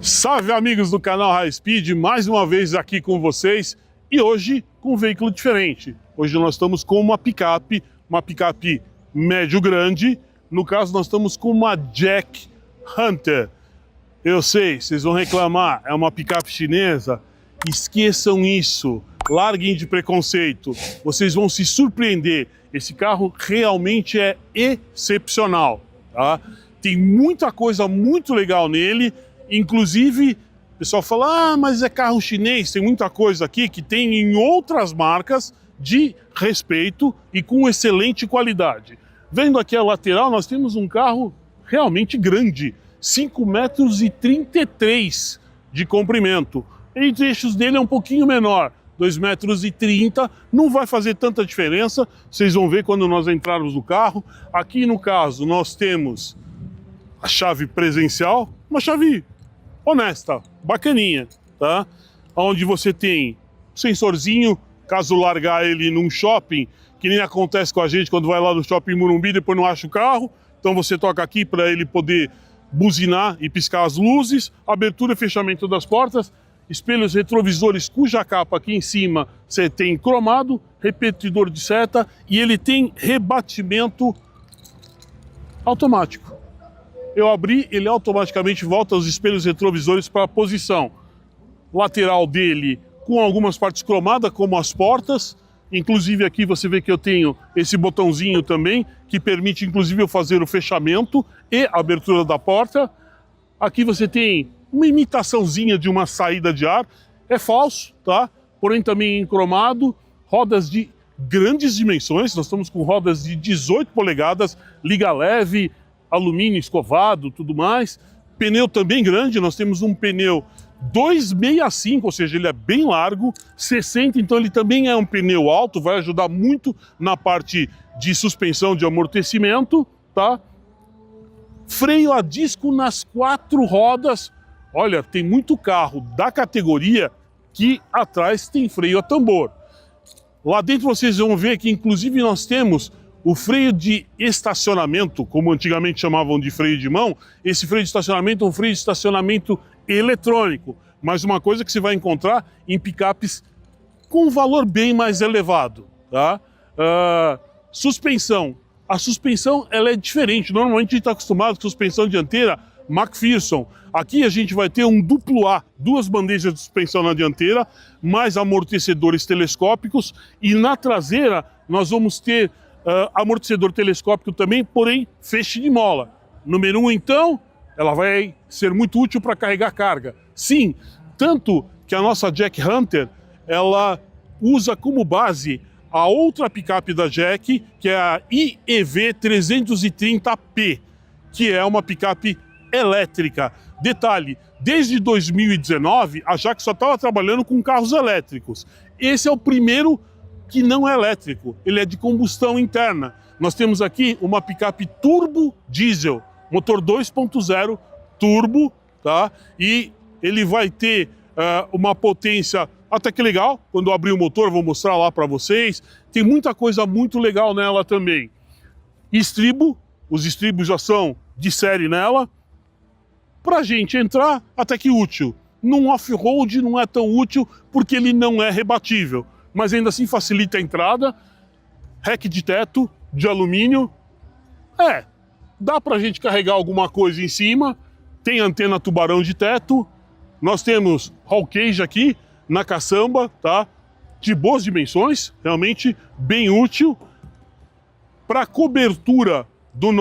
Salve amigos do canal High Speed, mais uma vez aqui com vocês e hoje com um veículo diferente. Hoje nós estamos com uma picape médio-grande, no caso nós estamos com uma Jack Hunter. Eu sei, vocês vão reclamar, é uma picape chinesa, esqueçam isso, larguem de preconceito, vocês vão se surpreender, esse carro realmente é excepcional, tá? Tem muita coisa muito legal nele. Inclusive, o pessoal fala, mas é carro chinês, tem muita coisa aqui que tem em outras marcas de respeito e com excelente qualidade. Vendo aqui a lateral, nós temos um carro realmente grande, 5,33 metros de comprimento. Entre eixos dele é um pouquinho menor, 2,30 metros, não vai fazer tanta diferença, vocês vão ver quando nós entrarmos no carro. Aqui no caso nós temos a chave presencial, uma chave honesta, bacaninha, tá? Onde você tem sensorzinho, caso largar ele num shopping, que nem acontece com a gente quando vai lá no shopping Morumbi e depois não acha o carro, então você toca aqui para ele poder buzinar e piscar as luzes, abertura e fechamento das portas, espelhos retrovisores cuja capa aqui em cima você tem cromado, repetidor de seta e ele tem rebatimento automático. Eu abri, ele automaticamente volta os espelhos retrovisores para a posição. Lateral dele com algumas partes cromadas, como as portas. Inclusive aqui você vê que eu tenho esse botãozinho também, que permite inclusive eu fazer o fechamento e a abertura da porta. Aqui você tem uma imitaçãozinha de uma saída de ar. É falso, tá? Porém também em cromado. Rodas de grandes dimensões, nós estamos com rodas de 18 polegadas, liga leve, alumínio escovado, tudo mais. Pneu também grande, nós temos um pneu 265, ou seja, ele é bem largo, 60, então ele também é um pneu alto, vai ajudar muito na parte de suspensão de amortecimento, tá? Freio a disco nas 4 rodas. Olha, tem muito carro da categoria que atrás tem freio a tambor. Lá dentro vocês vão ver que inclusive nós temos o freio de estacionamento, como antigamente chamavam de freio de mão. Esse freio de estacionamento é um freio de estacionamento eletrônico, mas uma coisa que você vai encontrar em picapes com um valor bem mais elevado, tá? Suspensão. A suspensão ela é diferente. Normalmente a gente está acostumado com suspensão dianteira McPherson. Aqui a gente vai ter um duplo A, 2 bandejas de suspensão na dianteira, mais amortecedores telescópicos, e na traseira nós vamos ter amortecedor telescópico também, porém feixe de mola. Número 1, então, ela vai ser muito útil para carregar carga. Sim, tanto que a nossa Jack Hunter, ela usa como base a outra picape da Jack, que é a IEV 330P, que é uma picape elétrica. Detalhe, desde 2019, a Jack só estava trabalhando com carros elétricos. Esse é o primeiro que não é elétrico, ele é de combustão interna. Nós temos aqui uma picape turbo diesel, motor 2.0 turbo, tá? E ele vai ter uma potência até que legal. Quando eu abrir o motor, eu vou mostrar lá para vocês. Tem muita coisa muito legal nela também. Estribo, os estribos já são de série nela. Pra gente entrar, até que útil. Num off-road não é tão útil porque ele não é rebatível, mas ainda assim facilita a entrada. Rack de teto de alumínio. Dá pra gente carregar alguma coisa em cima. Tem antena tubarão de teto. Nós temos roll cage aqui na caçamba, tá? De boas dimensões, realmente bem útil. Para cobertura da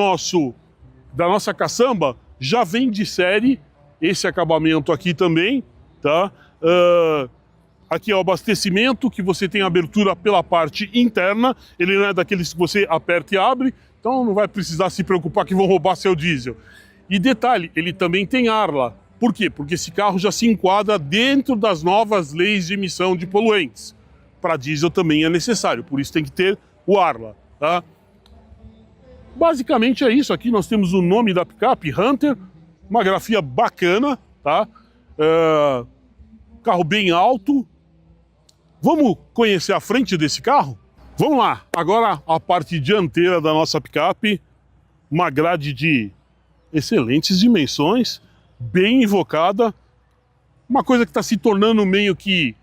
nossa caçamba, já vem de série esse acabamento aqui também, tá? Aqui é o abastecimento, que você tem abertura pela parte interna, ele não é daqueles que você aperta e abre, então não vai precisar se preocupar que vão roubar seu diesel. E detalhe, ele também tem Arla. Por quê? Porque esse carro já se enquadra dentro das novas leis de emissão de poluentes. Para diesel também é necessário, por isso tem que ter o Arla, tá? Basicamente é isso. Aqui nós temos o nome da picape, Hunter, uma grafia bacana, tá? carro bem alto. Vamos conhecer a frente desse carro? Vamos lá, agora a parte dianteira da nossa picape, uma grade de excelentes dimensões, bem invocada, uma coisa que está se tornando meio que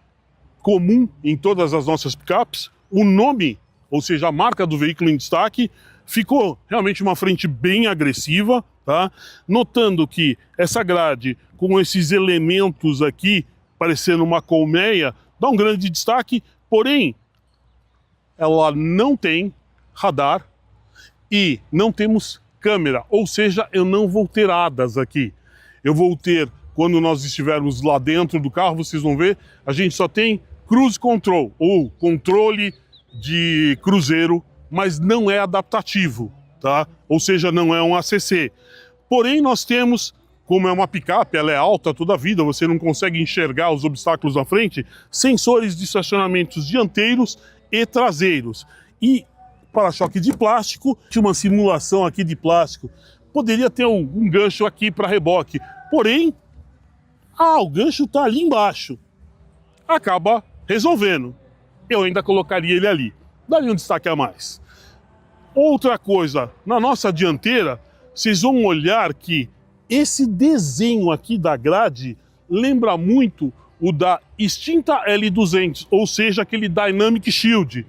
comum em todas as nossas picapes. O nome, ou seja, a marca do veículo em destaque, ficou realmente uma frente bem agressiva, tá? Notando que essa grade, com esses elementos aqui, parecendo uma colmeia, dá um grande destaque, porém, ela não tem radar e não temos câmera, ou seja, eu não vou ter hadas aqui. Eu vou ter, quando nós estivermos lá dentro do carro, vocês vão ver, a gente só tem cruise control, ou controle de cruzeiro, mas não é adaptativo, tá? Ou seja, não é um ACC. Porém, nós temos, como é uma picape, ela é alta toda a vida, você não consegue enxergar os obstáculos na frente, sensores de estacionamentos dianteiros e traseiros. E para-choque de plástico, tinha uma simulação aqui de plástico. Poderia ter um gancho aqui para reboque, porém, o gancho está ali embaixo. Acaba resolvendo. Eu ainda colocaria ele ali. Daria um destaque a mais. Outra coisa, na nossa dianteira, vocês vão olhar que esse desenho aqui da grade lembra muito o da extinta L200, ou seja, aquele Dynamic Shield.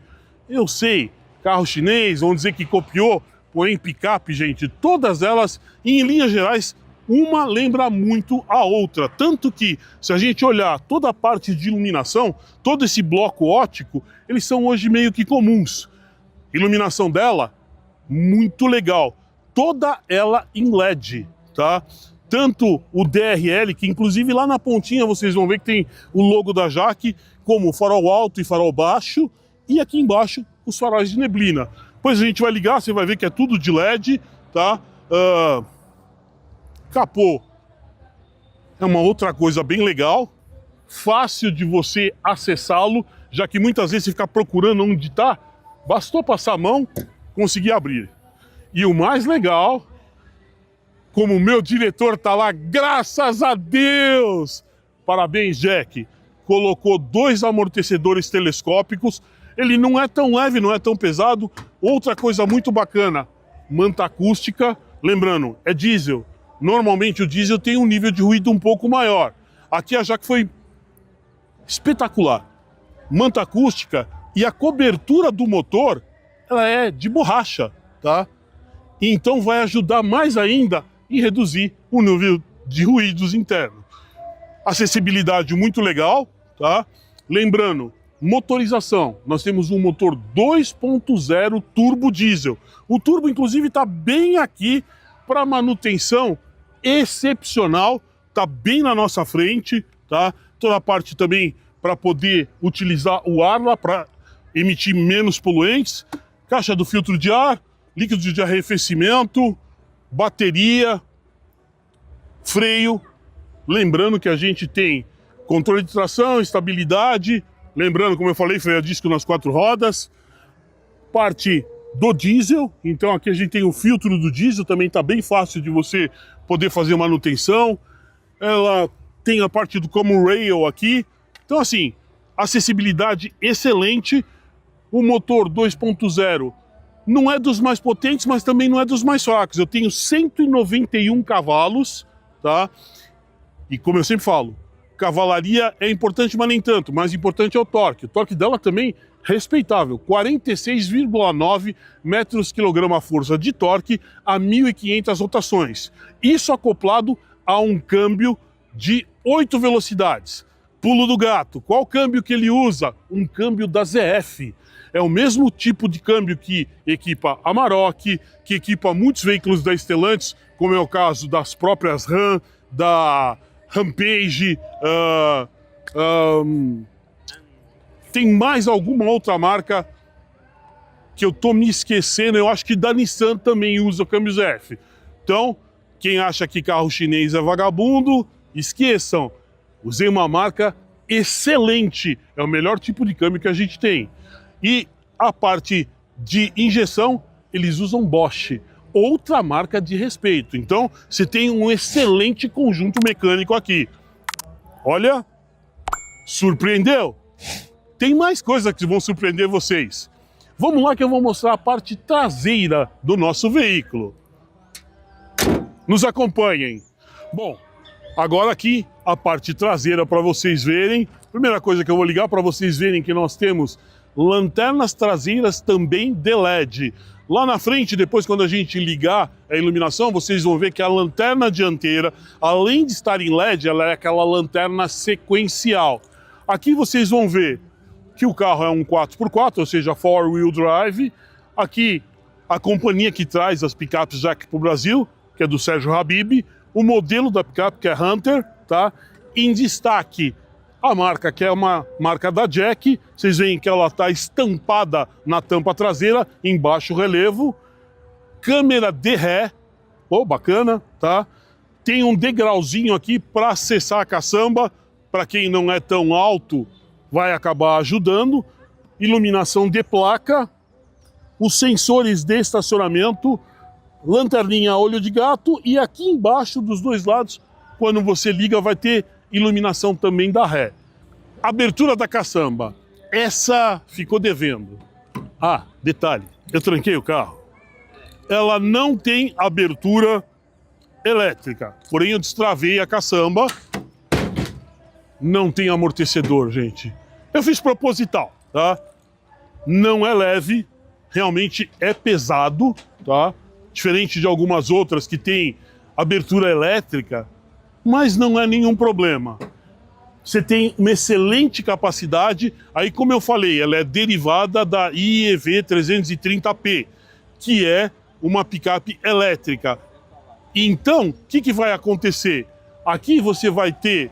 Eu sei, carro chinês, vão dizer que copiou, porém picape, gente, todas elas, em linhas gerais, uma lembra muito a outra. Tanto que, se a gente olhar toda a parte de iluminação, todo esse bloco óptico, eles são hoje meio que comuns. Iluminação dela, muito legal. Toda ela em LED, tá? Tanto o DRL, que inclusive lá na pontinha vocês vão ver que tem o logo da Jaque, como farol alto e farol baixo, e aqui embaixo os faróis de neblina. Depois a gente vai ligar, você vai ver que é tudo de LED, tá? Capô é uma outra coisa bem legal, fácil de você acessá-lo, já que muitas vezes você fica procurando onde está, bastou passar a mão, conseguir abrir. E o mais legal, como o meu diretor está lá, graças a Deus! Parabéns, Jack! Colocou 2 amortecedores telescópicos, ele não é tão leve, não é tão pesado. Outra coisa muito bacana, manta acústica, lembrando, é diesel. Normalmente o diesel tem um nível de ruído um pouco maior. Aqui a Jaque foi espetacular. Manta acústica e a cobertura do motor, ela é de borracha, tá? Então vai ajudar mais ainda em reduzir o nível de ruídos internos. Acessibilidade muito legal, tá? Lembrando, motorização. Nós temos um motor 2.0 turbo diesel. O turbo, inclusive, está bem aqui para manutenção excepcional. Está bem na nossa frente, tá? Toda a parte também para poder utilizar o ar lá para emitir menos poluentes. Caixa do filtro de ar, líquido de arrefecimento, bateria, freio. Lembrando que a gente tem controle de tração, estabilidade. Lembrando, como eu falei, freio a disco nas 4 rodas. Parte do diesel. Então aqui a gente tem o filtro do diesel. Também está bem fácil de você poder fazer manutenção. Ela tem a parte do Common Rail aqui. Então assim, acessibilidade excelente. O motor 2.0 não é dos mais potentes, mas também não é dos mais fracos. Eu tenho 191 cavalos, tá? E como eu sempre falo, cavalaria é importante, mas nem tanto. Mais importante é o torque. O torque dela também respeitável. 46,9 metros/quilograma-força de torque a 1.500 rotações. Isso acoplado a um câmbio de 8 velocidades. Pulo do gato. Qual câmbio que ele usa? Um câmbio da ZF. É o mesmo tipo de câmbio que equipa a Amarok, que equipa muitos veículos da Stellantis, como é o caso das próprias Ram, da Rampage, tem mais alguma outra marca que eu tô me esquecendo, eu acho que da Nissan também usa o câmbio ZF. Então, quem acha que carro chinês é vagabundo, esqueçam. Usei uma marca excelente, é o melhor tipo de câmbio que a gente tem. E a parte de injeção, eles usam Bosch, outra marca de respeito. Então, você tem um excelente conjunto mecânico aqui. Olha, Surpreendeu? Tem mais coisas que vão surpreender vocês. Vamos lá que eu vou mostrar a parte traseira do nosso veículo. Nos acompanhem. Bom, agora aqui a parte traseira para vocês verem. Primeira coisa que eu vou ligar para vocês verem que nós temos lanternas traseiras também de LED. Lá na frente, depois quando a gente ligar a iluminação, vocês vão ver que a lanterna dianteira, além de estar em LED, ela é aquela lanterna sequencial. Aqui vocês vão ver que o carro é um 4x4, ou seja, 4-wheel drive. Aqui a companhia que traz as picapes já aqui para o Brasil, que é do Sérgio Habib. O modelo da picape, que é Hunter, tá? Em destaque, a marca, que é uma marca da Jack. Vocês veem que ela está estampada na tampa traseira, em baixo relevo. Câmera de ré, bacana, tá? Tem um degrauzinho aqui para acessar a caçamba. Para quem não é tão alto, vai acabar ajudando. Iluminação de placa. Os sensores de estacionamento. Lanterninha a olho de gato. E aqui embaixo, dos dois lados, quando você liga, vai ter iluminação também da ré. Abertura da caçamba. Essa ficou devendo. Ah, detalhe, eu tranquei o carro. Ela não tem abertura elétrica. Porém, eu destravei a caçamba. Não tem amortecedor, gente. Eu fiz proposital, tá? Não é leve, realmente é pesado, tá? Diferente de algumas outras que tem abertura elétrica, mas não é nenhum problema. Você tem uma excelente capacidade, aí como eu falei, ela é derivada da IEV 330P, que é uma picape elétrica. Então, o que vai acontecer? Aqui você vai ter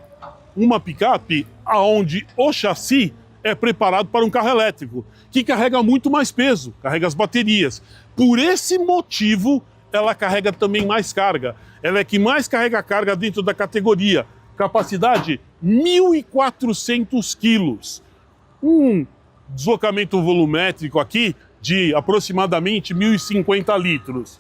uma picape onde o chassi é preparado para um carro elétrico, que carrega muito mais peso, carrega as baterias. Por esse motivo, ela carrega também mais carga. Ela é que mais carrega carga dentro da categoria. Capacidade 1.400 quilos. Um deslocamento volumétrico aqui de aproximadamente 1.050 litros.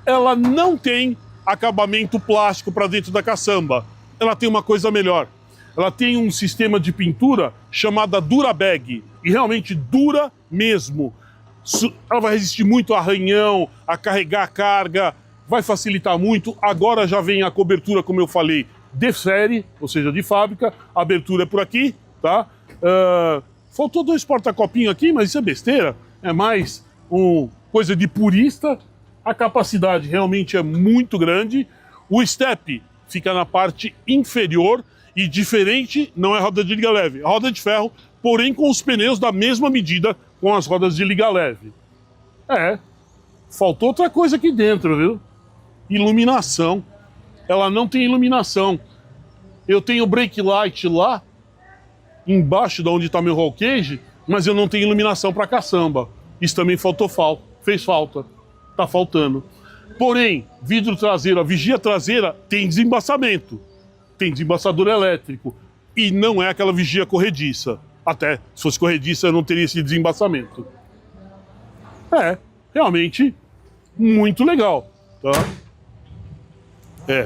Ela não tem acabamento plástico para dentro da caçamba. Ela tem uma coisa melhor. Ela tem um sistema de pintura chamada Durabag. E realmente dura mesmo. Ela vai resistir muito a arranhão, a carregar a carga, vai facilitar muito. Agora já vem a cobertura, como eu falei, de série, ou seja, de fábrica. A abertura é por aqui, tá? Faltou 2 porta-copinhos aqui, mas isso é besteira. É mais coisa de purista. A capacidade realmente é muito grande. O step fica na parte inferior e diferente, não é roda de liga leve, é roda de ferro, porém com os pneus da mesma medida com as rodas de liga leve. Faltou outra coisa aqui dentro, viu? Iluminação. Ela não tem iluminação. Eu tenho brake light lá, embaixo de onde está meu roll cage, mas eu não tenho iluminação para caçamba. Isso também fez falta. Tá faltando. Porém, vidro traseiro, a vigia traseira tem desembaçamento. Tem desembaçador elétrico. E não é aquela vigia corrediça. Até, se fosse corrediça, eu não teria esse desembaçamento. Realmente, muito legal, tá?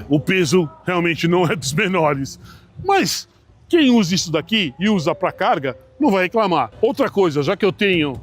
O peso realmente não é dos menores. Mas quem usa isso daqui e usa para carga, não vai reclamar. Outra coisa, já que eu tenho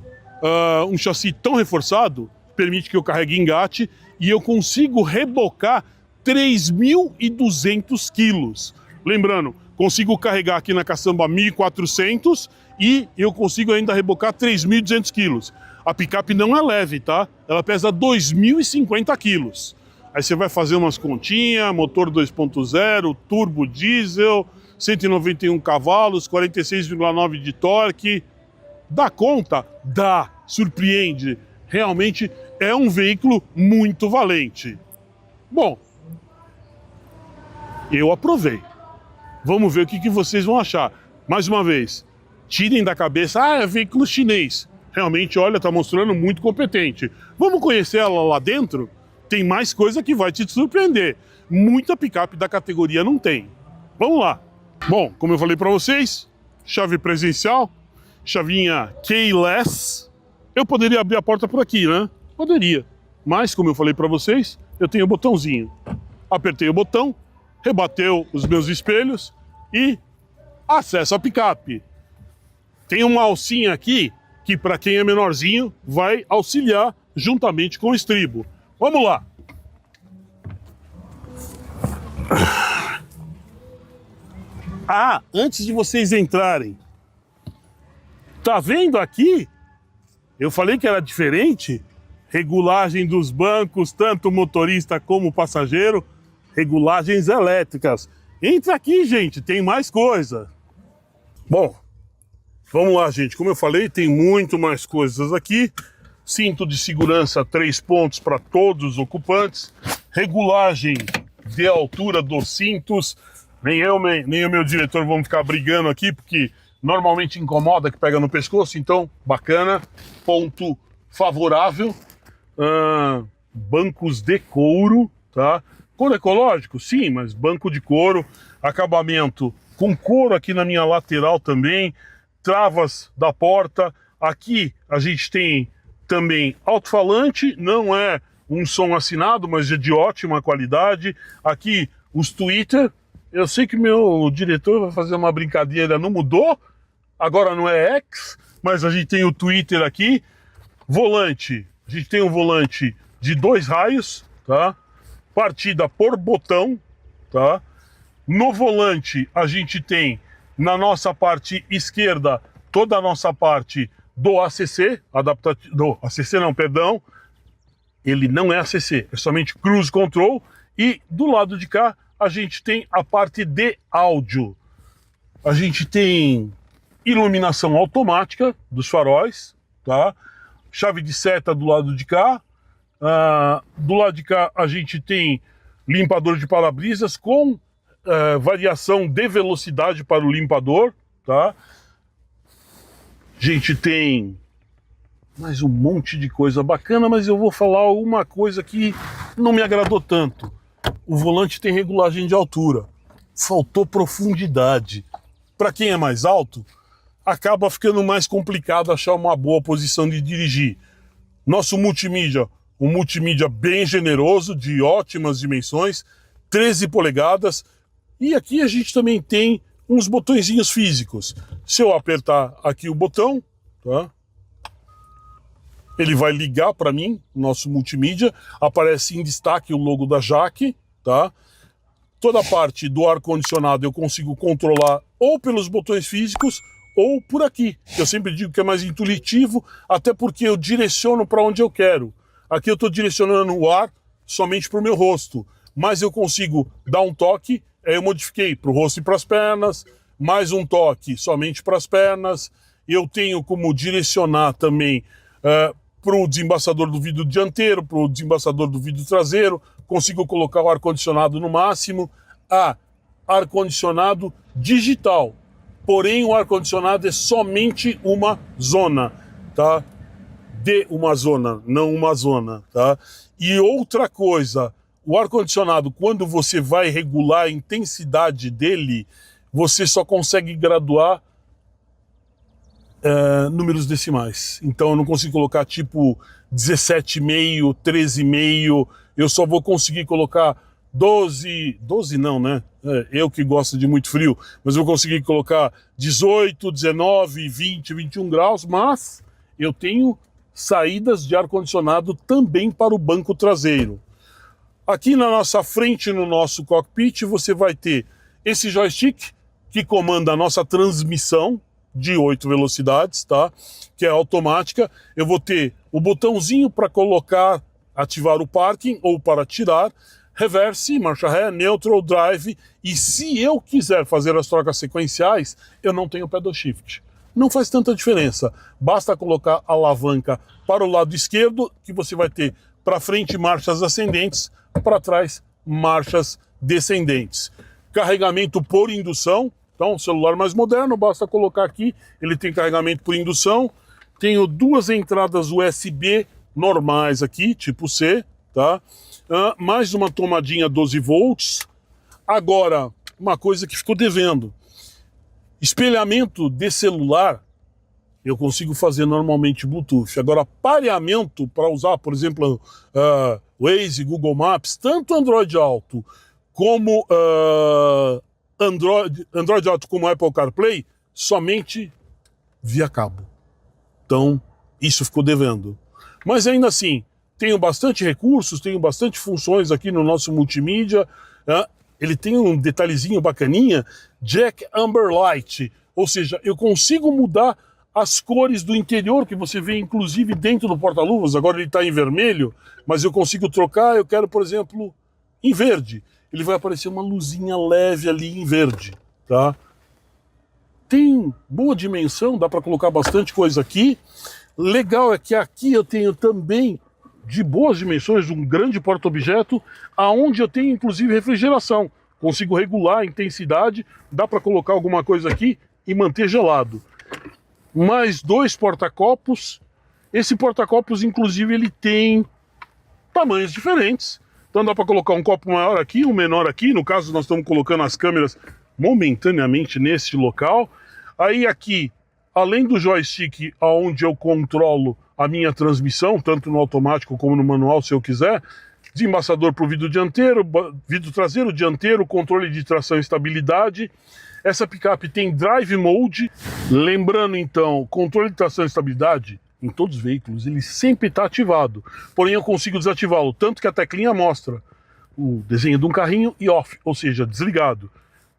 um chassi tão reforçado, permite que eu carregue engate e eu consigo rebocar 3.200 quilos. Lembrando, consigo carregar aqui na caçamba 1.400 e eu consigo ainda rebocar 3.200 quilos. A picape não é leve, tá? Ela pesa 2.050 quilos. Aí você vai fazer umas continhas, motor 2.0, turbo diesel, 191 cavalos, 46,9 de torque. Dá conta? Dá. Surpreende. Realmente é um veículo muito valente. Bom, eu aprovei. Vamos ver o que vocês vão achar. Mais uma vez, tirem da cabeça, é veículo chinês. Realmente, olha, tá mostrando muito competente. Vamos conhecer ela lá dentro? Tem mais coisa que vai te surpreender. Muita picape da categoria não tem. Vamos lá. Bom, como eu falei para vocês, chave presencial, chavinha keyless. Eu poderia abrir a porta por aqui, né? Poderia. Mas, como eu falei para vocês, eu tenho o botãozinho. Apertei o botão, rebateu os meus espelhos e acesso à picape. Tem uma alcinha aqui que, para quem é menorzinho, vai auxiliar juntamente com o estribo. Vamos lá. Ah, antes de vocês entrarem, tá vendo aqui? Eu falei que era diferente. Regulagem dos bancos, tanto motorista como passageiro. Regulagens elétricas. Entra aqui, gente, tem mais coisa. Bom, vamos lá, gente. Como eu falei, tem muito mais coisas aqui. Cinto de segurança 3 pontos para todos os ocupantes. Regulagem de altura dos cintos. Nem o meu diretor vão ficar brigando aqui, porque normalmente incomoda que pega no pescoço. Então, bacana. Ponto favorável. Bancos de couro, tá? Couro ecológico? Sim, mas banco de couro. Acabamento com couro aqui na minha lateral também. Travas da porta. Aqui a gente tem também alto-falante. Não é um som assinado, mas é de ótima qualidade. Aqui os Twitter. Eu sei que meu diretor vai fazer uma brincadeira. Não mudou? Agora não é X, mas a gente tem o Twitter aqui. Volante. A gente tem um volante de 2 raios, tá? Partida por botão, tá? No volante a gente tem na nossa parte esquerda toda a nossa parte do ACC, do ACC não, perdão, ele não é ACC, é somente Cruise Control, e do lado de cá a gente tem a parte de áudio. A gente tem iluminação automática dos faróis, tá? Chave de seta do lado de cá. Do lado de cá a gente tem limpador de para-brisas com variação de velocidade para o limpador, tá? A gente tem mais um monte de coisa bacana, mas eu vou falar uma coisa que não me agradou tanto. O volante tem regulagem de altura. Faltou profundidade. Para quem é mais alto, acaba ficando mais complicado achar uma boa posição de dirigir. Nosso multimídia, um multimídia bem generoso, de ótimas dimensões, 13 polegadas, e aqui a gente também tem uns botõezinhos físicos. Se eu apertar aqui o botão, tá? Ele vai ligar para mim, nosso multimídia, aparece em destaque o logo da Jaque, tá? Toda a parte do ar-condicionado eu consigo controlar ou pelos botões físicos ou por aqui. Eu sempre digo que é mais intuitivo, até porque eu direciono para onde eu quero. Aqui eu estou direcionando o ar somente para o meu rosto, mas eu consigo dar um toque, eu modifiquei para o rosto e para as pernas, mais um toque somente para as pernas. Eu tenho como direcionar também para o desembaçador do vidro dianteiro, para o desembaçador do vidro traseiro, consigo colocar o ar-condicionado no máximo. Ar-condicionado digital, porém o ar-condicionado é somente uma zona, tá? De uma zona, não uma zona, tá? E outra coisa, o ar-condicionado, quando você vai regular a intensidade dele, você só consegue graduar números decimais. Então eu não consigo colocar tipo 17,5, 13,5, eu só vou conseguir colocar 12 não, né? Eu que gosto de muito frio, mas eu vou conseguir colocar 18, 19, 20, 21 graus, mas eu tenho saídas de ar-condicionado também para o banco traseiro. Aqui na nossa frente, no nosso cockpit, você vai ter esse joystick que comanda a nossa transmissão de 8 velocidades, tá? Que é automática. Eu vou ter o botãozinho para colocar, ativar o parking ou para tirar, reverse, marcha ré, neutral, drive, e se eu quiser fazer as trocas sequenciais, eu não tenho pedal shift. Não faz tanta diferença, basta colocar a alavanca para o lado esquerdo, que você vai ter para frente marchas ascendentes, para trás marchas descendentes. Carregamento por indução, então celular mais moderno, basta colocar aqui, ele tem carregamento por indução. Tenho 2 entradas USB normais aqui, tipo C, tá? Mais uma tomadinha 12 volts. Agora, uma coisa que ficou devendo. Espelhamento de celular, eu consigo fazer normalmente Bluetooth. Agora, pareamento para usar, por exemplo, Waze, Google Maps, tanto Android Auto como Android Auto como Apple CarPlay somente via cabo. Então, isso ficou devendo. Mas ainda assim, tenho bastante recursos, tenho bastante funções aqui no nosso multimídia. Ele tem um detalhezinho bacaninha, Jack Amber Light, ou seja, eu consigo mudar as cores do interior, que você vê inclusive dentro do porta-luvas. Agora ele está em vermelho, mas eu consigo trocar, eu quero, por exemplo, em verde. Ele vai aparecer uma luzinha leve ali em verde, tá? Tem boa dimensão, dá para colocar bastante coisa aqui. Legal é que aqui eu tenho também, de boas dimensões, um grande porta-objeto, aonde eu tenho inclusive refrigeração. Consigo regular a intensidade, dá para colocar alguma coisa aqui e manter gelado. Mais 2 porta-copos. Esse porta-copos, inclusive, ele tem tamanhos diferentes. Então dá para colocar um copo maior aqui, um menor aqui. No caso, nós estamos colocando as câmeras momentaneamente nesse local. Aí aqui, além do joystick, onde eu controlo a minha transmissão, tanto no automático como no manual, se eu quiser, desembaçador para o vidro dianteiro, vidro traseiro, dianteiro, controle de tração e estabilidade. Essa picape tem Drive Mode. Lembrando então, controle de tração e estabilidade em todos os veículos, ele sempre está ativado. Porém eu consigo desativá-lo, tanto que a teclinha mostra o desenho de um carrinho e off, ou seja, desligado.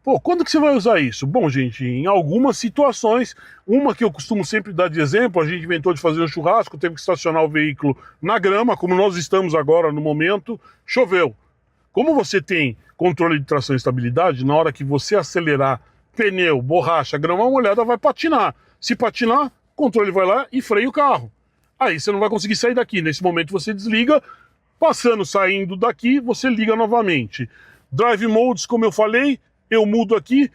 Pô, quando que você vai usar isso? Bom, gente, em algumas situações, uma que eu costumo sempre dar de exemplo, a gente inventou de fazer um churrasco, teve que estacionar o veículo na grama, como nós estamos agora no momento, choveu. Como você tem controle de tração e estabilidade, na hora que você acelerar, pneu, borracha, grama molhada, vai patinar. Se patinar, o controle vai lá e freia o carro. Aí você não vai conseguir sair daqui. Nesse momento você desliga, saindo daqui, você liga novamente. Drive Modes, como eu falei, eu mudo aqui.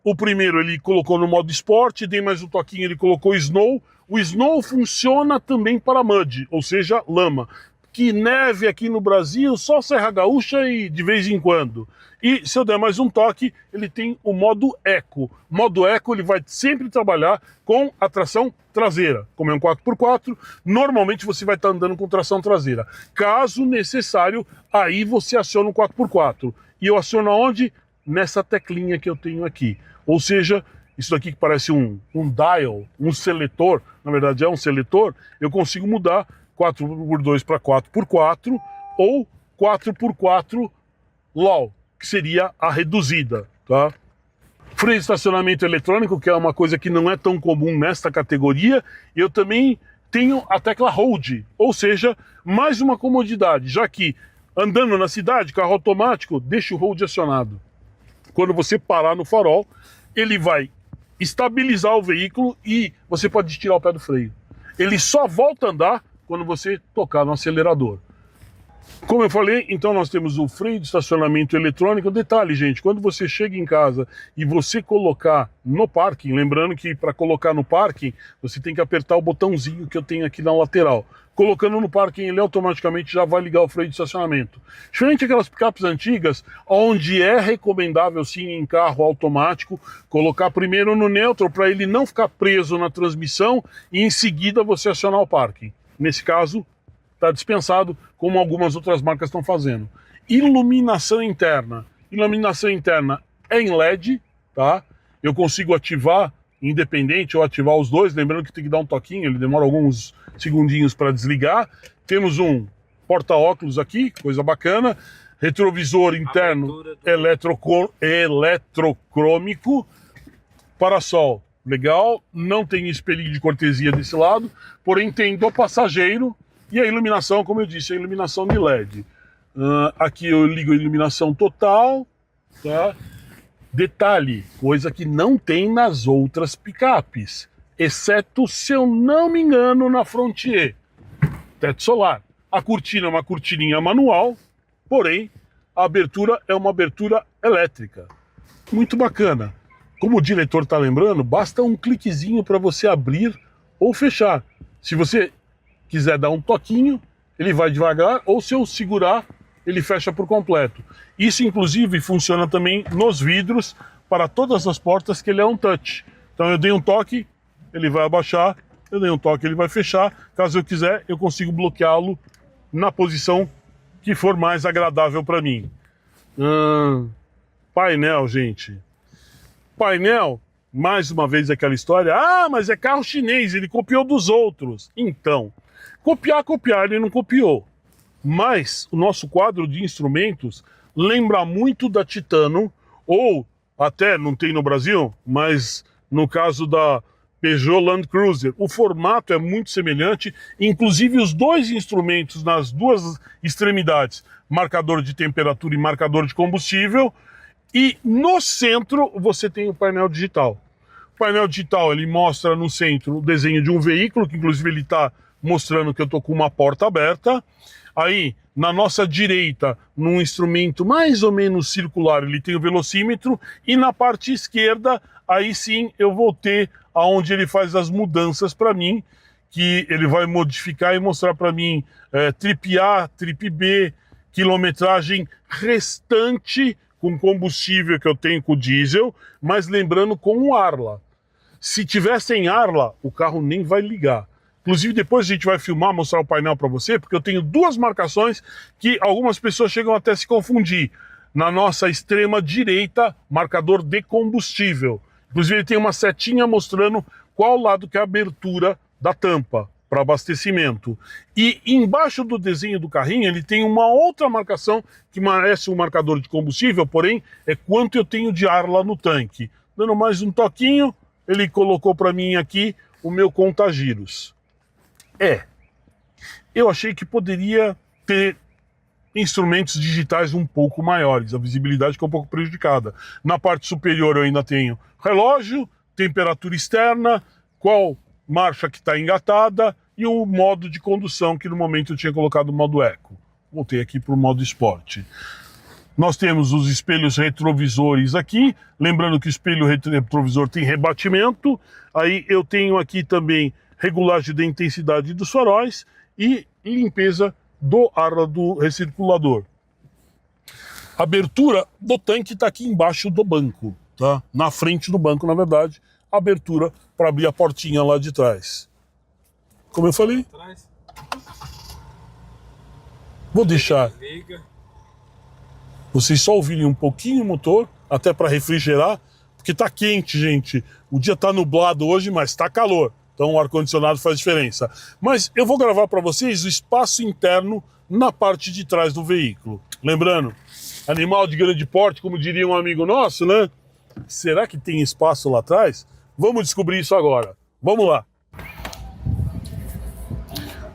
O primeiro ele colocou no modo esporte, dei mais um toquinho, ele colocou Snow. O Snow funciona também para mud, ou seja, lama. Que neve aqui no Brasil, só Serra Gaúcha e de vez em quando. E se eu der mais um toque, ele tem o modo Eco. O modo Eco ele vai sempre trabalhar com a tração traseira. Como é um 4x4, normalmente você vai estar andando com tração traseira. Caso necessário, aí você aciona o 4x4. E eu aciono aonde? Nessa teclinha que eu tenho aqui. Ou seja, isso daqui que parece um dial, um seletor, na verdade é um seletor, eu consigo mudar 4x2 para 4x4 ou 4x4 LOW, que seria a reduzida, tá? Freio de estacionamento eletrônico, que é uma coisa que não é tão comum nesta categoria. Eu também tenho a tecla Hold, ou seja, mais uma comodidade, já que andando na cidade, carro automático, deixa o Hold acionado. Quando você parar no farol, ele vai estabilizar o veículo e você pode tirar o pé do freio. Ele só volta a andar quando você tocar no acelerador. Como eu falei, então nós temos o freio de estacionamento eletrônico. Detalhe, gente, quando você chega em casa e você colocar no parking, lembrando que para colocar no parking, você tem que apertar o botãozinho que eu tenho aqui na lateral. Colocando no parking, ele automaticamente já vai ligar o freio de estacionamento. Diferente daquelas picapes antigas, onde é recomendável sim em carro automático, colocar primeiro no neutro para ele não ficar preso na transmissão e em seguida você acionar o parking. Nesse caso, está dispensado, como algumas outras marcas estão fazendo. Iluminação interna. Iluminação interna é em LED, tá? Eu consigo ativar independente ou ativar os dois, lembrando que tem que dar um toquinho, ele demora alguns segundinhos para desligar. Temos um porta-óculos aqui, coisa bacana. Retrovisor interno eletrocrômico. Parasol, legal. Não tem espelhinho de cortesia desse lado, porém tem do passageiro. E a iluminação, como eu disse, a iluminação de LED. Aqui eu ligo a iluminação total, tá? Detalhe, coisa que não tem nas outras picapes, exceto, se eu não me engano, na Frontier. Teto solar. A cortina é uma cortininha manual, porém, a abertura é uma abertura elétrica. Muito bacana. Como o diretor está lembrando, basta um cliquezinho para você abrir ou fechar. Se você quiser dar um toquinho, ele vai devagar, ou se eu segurar, ele fecha por completo. Isso, inclusive, funciona também nos vidros, para todas as portas, que ele é um touch. Então eu dei um toque, ele vai abaixar, eu dei um toque, ele vai fechar. Caso eu quiser, eu consigo bloqueá-lo na posição que for mais agradável para mim. Painel, gente. Painel, mais uma vez aquela história, ah, mas é carro chinês, ele copiou dos outros. Então, copiar, ele não copiou. Mas o nosso quadro de instrumentos lembra muito da Titano, ou até, não tem no Brasil, mas no caso da Peugeot Land Cruiser, o formato é muito semelhante, inclusive os dois instrumentos nas duas extremidades, marcador de temperatura e marcador de combustível, e no centro você tem o painel digital. O painel digital ele mostra no centro o desenho de um veículo, que inclusive ele está mostrando que eu estou com uma porta aberta. Aí, na nossa direita, num instrumento mais ou menos circular, ele tem o velocímetro, e na parte esquerda, aí sim eu vou ter aonde ele faz as mudanças para mim, que ele vai modificar e mostrar para mim trip A, trip B, quilometragem restante com combustível que eu tenho com o diesel, mas lembrando com o Arla. Se tiver sem Arla, o carro nem vai ligar. Inclusive depois a gente vai filmar, mostrar o painel para você, porque eu tenho duas marcações que algumas pessoas chegam até a se confundir. Na nossa extrema direita, marcador de combustível. Inclusive ele tem uma setinha mostrando qual lado que é a abertura da tampa para abastecimento. E embaixo do desenho do carrinho ele tem uma outra marcação que parece um marcador de combustível, porém é quanto eu tenho de ar lá no tanque. Dando mais um toquinho, ele colocou para mim aqui o meu contagiros. Eu achei que poderia ter instrumentos digitais um pouco maiores, a visibilidade que é um pouco prejudicada. Na parte superior eu ainda tenho relógio, temperatura externa, qual marcha que está engatada e o modo de condução, que no momento eu tinha colocado o modo Eco. Voltei aqui para o modo Esporte. Nós temos os espelhos retrovisores aqui, lembrando que o espelho retrovisor tem rebatimento, aí eu tenho aqui também regulagem da intensidade dos faróis e limpeza do ar do recirculador. A abertura do tanque está aqui embaixo do banco, tá? Na frente do banco, na verdade, a abertura para abrir a portinha lá de trás. Como eu falei, vou deixar vocês só ouvirem um pouquinho o motor, até para refrigerar, porque tá quente, gente. O dia tá nublado hoje, mas tá calor. Então o ar-condicionado faz diferença. Mas eu vou gravar para vocês o espaço interno na parte de trás do veículo. Lembrando, animal de grande porte, como diria um amigo nosso, né? Será que tem espaço lá atrás? Vamos descobrir isso agora. Vamos lá.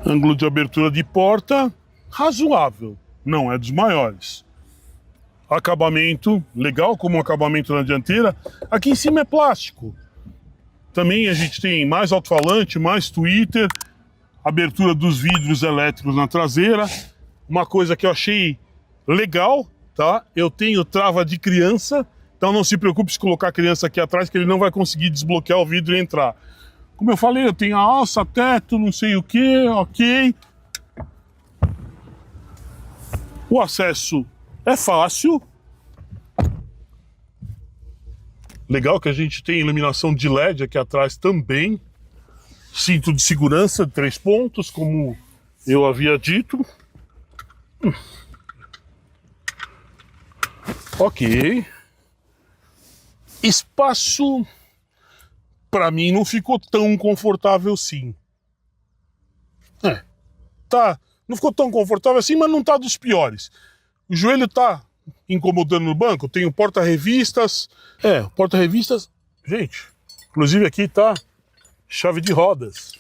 Ângulo de abertura de porta razoável, não é dos maiores. Acabamento legal, como o acabamento na dianteira. Aqui em cima é plástico. Também a gente tem mais alto-falante, mais tweeter, abertura dos vidros elétricos na traseira. Uma coisa que eu achei legal, tá? Eu tenho trava de criança, então não se preocupe se colocar a criança aqui atrás, que ele não vai conseguir desbloquear o vidro e entrar. Como eu falei, eu tenho a alça, teto, não sei o que, ok. O acesso é fácil. Legal que a gente tem iluminação de LED aqui atrás também. Cinto de segurança, 3 pontos, como eu havia dito. Ok. Espaço, para mim, não ficou tão confortável assim. Tá, não ficou tão confortável assim, mas não tá dos piores. O joelho tá incomodando no banco, tem o porta-revistas. Porta-revistas, gente, inclusive aqui tá chave de rodas.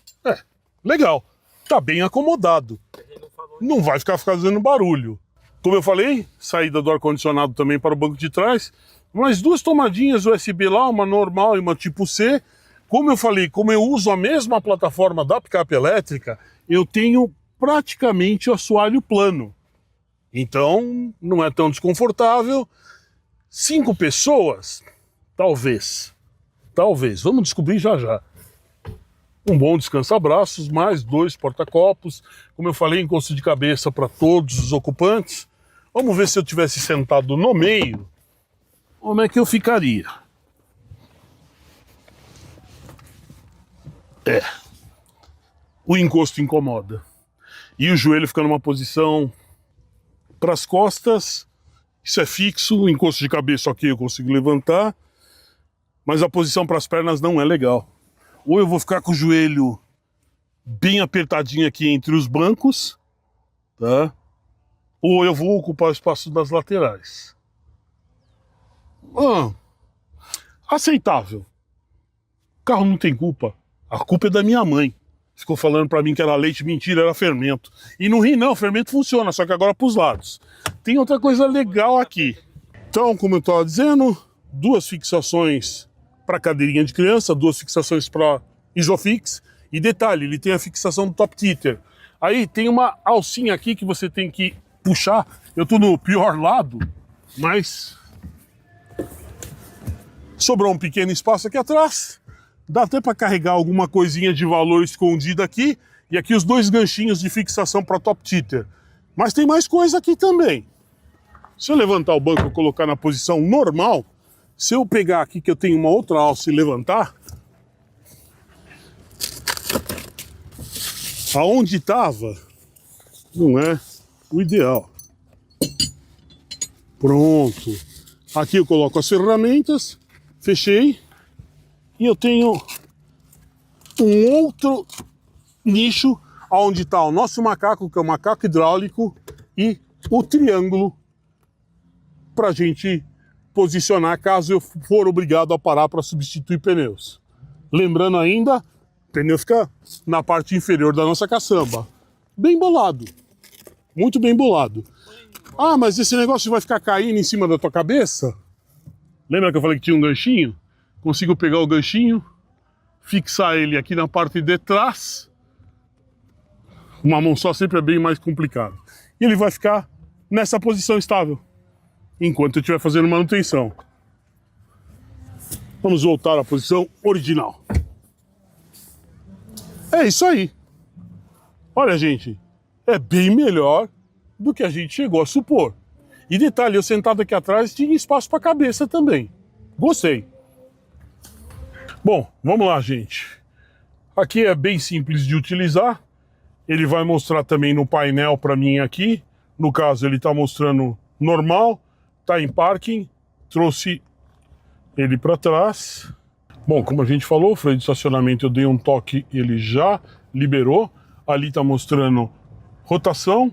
Legal, tá bem acomodado. Não vai ficar fazendo barulho. Como eu falei, saída do ar-condicionado também para o banco de trás. Mais 2 tomadinhas USB lá, uma normal e uma tipo C. Como eu falei, como eu uso a mesma plataforma da picape elétrica, eu tenho praticamente o assoalho plano. Então, não é tão desconfortável. 5 pessoas? Talvez. Vamos descobrir já já. Um bom descansa-braços, mais 2 porta-copos. Como eu falei, encosto de cabeça para todos os ocupantes. Vamos ver se eu tivesse sentado no meio, como é que eu ficaria. O encosto incomoda. E o joelho fica numa posição para as costas, Isso é fixo, o encosto de cabeça aqui eu consigo levantar, mas a posição para as pernas não é legal. Ou eu vou ficar com o joelho bem apertadinho aqui entre os bancos, tá? Ou eu vou ocupar o espaço das laterais. Aceitável. O carro não tem culpa. A culpa é da minha mãe. Ficou falando pra mim que era leite, mentira, era fermento. E não ri não, o fermento funciona, só que agora pros lados. Tem outra coisa legal aqui. Então, como eu estava dizendo, 2 fixações para cadeirinha de criança, 2 fixações para Isofix. E detalhe, ele tem a fixação do top teeter. Aí tem uma alcinha aqui que você tem que puxar. Eu tô no pior lado, mas sobrou um pequeno espaço aqui atrás. Dá até para carregar alguma coisinha de valor escondida aqui. E aqui os 2 ganchinhos de fixação para top teeter. Mas tem mais coisa aqui também. Se eu levantar o banco e colocar na posição normal, se eu pegar aqui que eu tenho uma outra alça e levantar, aonde estava não é o ideal. Pronto. Aqui eu coloco as ferramentas, fechei. E eu tenho um outro nicho onde está o nosso macaco, que é o macaco hidráulico, e o triângulo para a gente posicionar caso eu for obrigado a parar para substituir pneus. Lembrando ainda, o pneu fica na parte inferior da nossa caçamba. Bem bolado, muito bem bolado. Ah, mas esse negócio vai ficar caindo em cima da tua cabeça? Lembra que eu falei que tinha um ganchinho? Consigo pegar o ganchinho, fixar ele aqui na parte de trás. Uma mão só sempre é bem mais complicado. E ele vai ficar nessa posição estável, enquanto eu estiver fazendo manutenção. Vamos voltar à posição original. É isso aí. Olha, gente, é bem melhor do que a gente chegou a supor. E detalhe, eu sentado aqui atrás tinha espaço para a cabeça também. Gostei. Bom, vamos lá, gente. Aqui é bem simples de utilizar. Ele vai mostrar também no painel para mim aqui. No caso, ele está mostrando normal, está em parking. Trouxe ele para trás. Bom, como a gente falou, o freio de estacionamento eu dei um toque, ele já liberou. Ali está mostrando rotação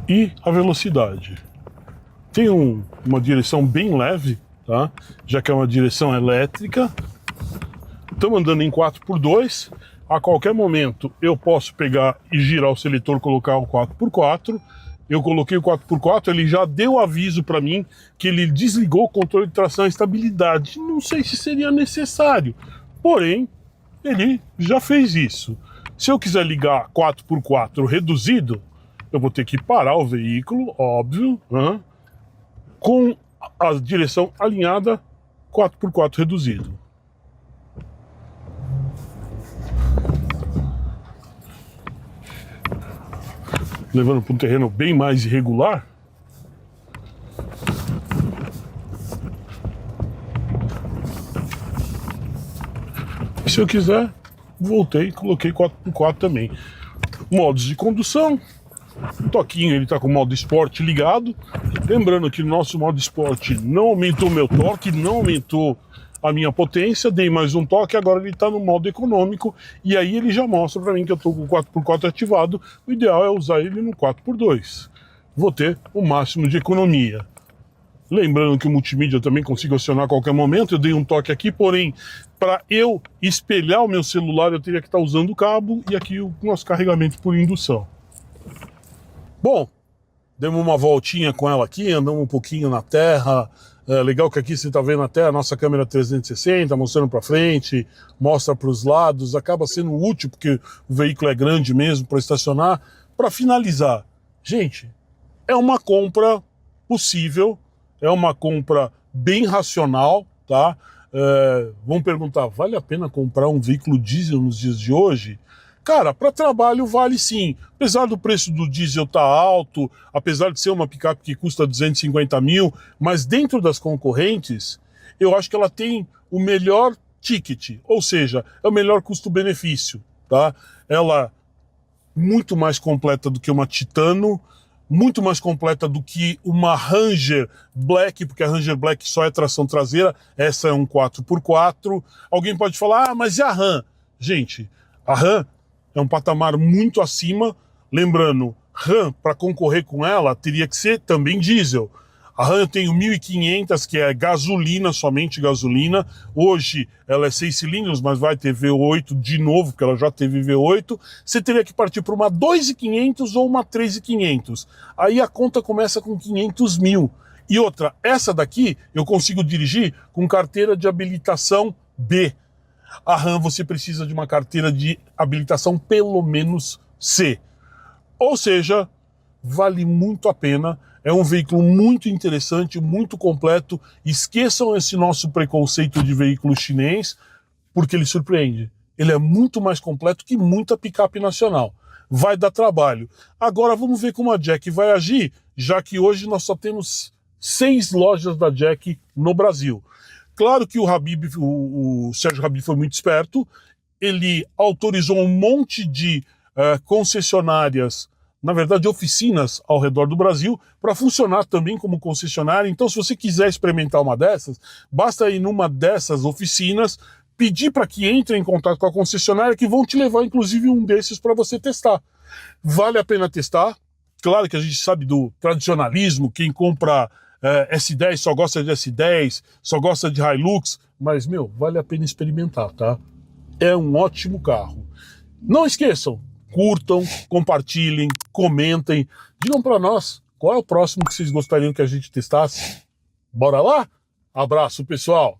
e a velocidade. Tem uma direção bem leve, tá? Já que é uma direção elétrica. Estamos andando em 4x2. A qualquer momento eu posso pegar e girar o seletor, colocar o 4x4. Eu coloquei o 4x4, ele já deu aviso para mim que ele desligou o controle de tração e estabilidade. Não sei se seria necessário, porém, ele já fez isso. Se eu quiser ligar 4x4 reduzido, eu vou ter que parar o veículo, óbvio, com a direção alinhada 4x4 reduzido. Levando para um terreno bem mais irregular. E se eu quiser, voltei e coloquei 4x4 também. Modos de condução. O toquinho, ele está com o modo esporte ligado. Lembrando que no nosso modo esporte não aumentou meu torque, não aumentou a minha potência, dei mais um toque, agora ele está no modo econômico, e aí ele já mostra para mim que eu estou com o 4x4 ativado. O ideal é usar ele no 4x2. Vou ter o máximo de economia. Lembrando que o multimídia eu também consigo acionar a qualquer momento. Eu dei um toque aqui, porém, para eu espelhar o meu celular, eu teria que estar usando o cabo, e aqui o nosso carregamento por indução. Bom, demos uma voltinha com ela aqui, andamos um pouquinho na terra. É legal que aqui você está vendo até a nossa câmera 360, mostrando para frente, mostra para os lados, acaba sendo útil, porque o veículo é grande mesmo para estacionar. Para finalizar, gente, é uma compra possível, é uma compra bem racional, tá? Vão perguntar, vale a pena comprar um veículo diesel nos dias de hoje? Cara, para trabalho vale sim. Apesar do preço do diesel estar alto, apesar de ser uma picape que custa 250 mil, mas dentro das concorrentes, eu acho que ela tem o melhor ticket, ou seja, é o melhor custo-benefício, tá? Ela muito mais completa do que uma Titano, muito mais completa do que uma Ranger Black, porque a Ranger Black só é tração traseira, essa é um 4x4. Alguém pode falar, ah, mas e a Ram? Gente, a Ram é um patamar muito acima, lembrando, Ram, para concorrer com ela, teria que ser também diesel. A Ram eu tenho 1.500, que é gasolina, somente gasolina. Hoje ela é 6 cilindros, mas vai ter V8 de novo, porque ela já teve V8. Você teria que partir para uma 2.500 ou uma 3.500. Aí a conta começa com 500 mil. E outra, essa daqui eu consigo dirigir com carteira de habilitação B. A Ram você precisa de uma carteira de habilitação pelo menos C. Ou seja, vale muito a pena. É um veículo muito interessante, muito completo. Esqueçam esse nosso preconceito de veículo chinês, porque ele surpreende. Ele é muito mais completo que muita picape nacional. Vai dar trabalho. Agora vamos ver como a Jack vai agir, já que hoje nós só temos 6 lojas da Jack no Brasil. Claro que o Sérgio Habib foi muito esperto. Ele autorizou um monte de concessionárias, na verdade oficinas ao redor do Brasil, para funcionar também como concessionária. Então, se você quiser experimentar uma dessas, basta ir numa dessas oficinas, pedir para que entre em contato com a concessionária, que vão te levar inclusive um desses para você testar. Vale a pena testar. Claro que a gente sabe do tradicionalismo, quem compra S10 só gosta de S10, só gosta de Hilux, mas, meu, vale a pena experimentar, tá? É um ótimo carro. Não esqueçam, curtam, compartilhem, comentem, digam para nós qual é o próximo que vocês gostariam que a gente testasse. Bora lá? Abraço, pessoal!